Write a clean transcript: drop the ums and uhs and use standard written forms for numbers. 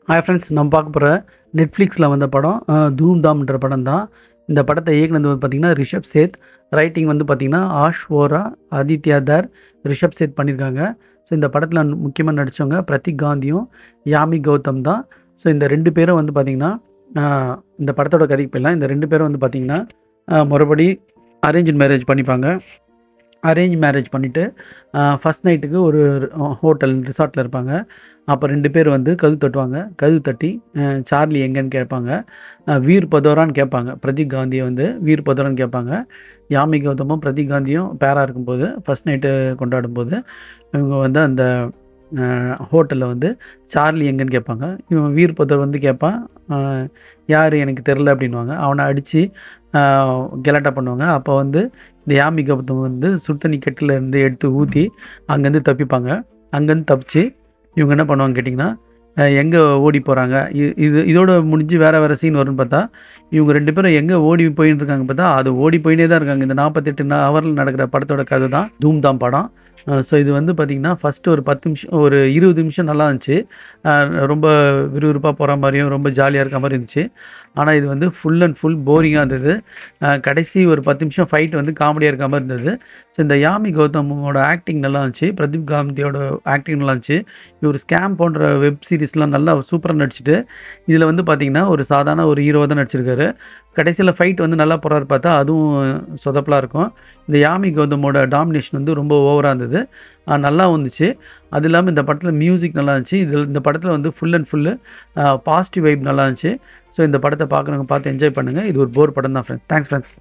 Hi friends, நம்ம பார்க்க போகிற நெட்ஃப்ளிக்ஸில் வந்த படம் தூம் தாம்ன்ற படம் தான். இந்த படத்தை இயக்குனது வந்து பார்த்திங்கன்னா ரிஷப் சேத். ரைட்டிங் வந்து பார்த்திங்கன்னா ஆஷ் ஓரா, ஆதித்யா தர், ரிஷப் சேத் பண்ணியிருக்காங்க. ஸோ இந்த படத்தில் முக்கியமாக நடித்தவங்க பிரதீக் காந்தியும் யாமி கௌதம் தான். ஸோ இந்த 2 பேரும் வந்து பார்த்திங்கன்னா இந்த படத்தோட கதைக்கு போயிடலாம். இந்த 2 பேரும் வந்து பார்த்திங்கன்னா மறுபடி அரேஞ்ச் மேரேஜ் பண்ணிப்பாங்க. அரேஞ்ச் மேரேஜ் பண்ணிவிட்டு ஃபஸ்ட் நைட்டுக்கு ஒரு ஹோட்டல் ரிசார்ட்டில் இருப்பாங்க. அப்போ 2 பேர் வந்து கதவு தட்டுவாங்க. கதவு தட்டி சார்லி எங்கேன்னு கேட்பாங்க. வீர் பதோரான்னு கேட்பாங்க. பிரதீக் காந்தியை வந்து வீர் பதோரான்னு கேட்பாங்க. யாமி கௌதமும் பிரதீக் காந்தியும் பேராக இருக்கும்போது ஃபஸ்ட் நைட்டு கொண்டாடும்போது இவங்க வந்து அந்த ஹோட்டலில் வந்து சார்லி எங்கேன்னு கேட்பாங்க. இவன் வீர் பதோர் வந்து கேட்பான், யார் எனக்கு தெரில அப்படின்வாங்க. அவனை அடித்து கெலாட்டா பண்ணுவாங்க. அப்போ வந்து இந்த யாமி கௌதம் வந்து சுடுதண்ணி கெட்டிலேருந்து எடுத்து ஊற்றி அங்கேருந்து தப்பிப்பாங்க. அங்கேருந்து தப்பிச்சு இவங்க என்ன பண்ணுவாங்க கேட்டிங்கன்னா, எங்கே ஓடி போகிறாங்க, இதோட முடிஞ்சு வேறு சீன் வரும்னு பார்த்தா, இவங்க 2 பேரும் எங்கே ஓடி போயின்னு இருக்காங்க பார்த்தா, அது ஓடி போயினே தான் இருக்காங்க. இந்த 48 ஹவரில் நடக்கிற படத்தோட கதை தான் தூம் தாம் படம். ஸோ இது வந்து பார்த்திங்கன்னா ஃபஸ்ட்டு ஒரு 10 நிமிஷம், ஒரு 20 நிமிஷம் நல்லா இருந்துச்சு. ரொம்ப விறுவிறுப்பாக போகிற மாதிரியும் ரொம்ப ஜாலியாக இருக்க மாதிரி இருந்துச்சு. ஆனால் இது வந்து ஃபுல் அண்ட் ஃபுல் போரிங்காக இருந்தது. கடைசி ஒரு 10 நிமிஷம் ஃபைட் வந்து காமெடியாக இருக்க மாதிரி இருந்தது. ஸோ இந்த யாமி கௌதமோட ஆக்டிங் நல்லா இருந்துச்சு. பிரதீப் காந்தியோட ஆக்டிங் நல்லா இருந்துச்சு. இவர் ஸ்கேம் போன்ற வெப் சீரிஸ்லாம் நல்லா சூப்பராக நடிச்சிட்டு இதில் வந்து பார்த்திங்கன்னா ஒரு சாதாரண ஒரு ஹீரோவாக தான் நடிச்சிருக்காரு. கடைசியில் ஃபைட் வந்து நல்லா போகிறாரு பார்த்தா அதுவும் சொதப்பலாக இருக்கும். இந்த யாமி கௌதமோட டாமினேஷன் வந்து ரொம்ப ஓவராக இருந்தது. நல்லா வந்துச்சு. அது இல்லாமல் இந்த படத்தில் மியூசிக் நல்லா இருந்துச்சு. இந்த படத்தில் வந்து full and full positive vibe நல்லா இருந்துச்சு. ஸோ இந்த படத்தை பார்க்குறவங்க பார்த்து என்ஜாய் பண்ணுங்கள். இது ஒரு போர் படம் தான் ஃப்ரெண்ட்ஸ். Thanks friends.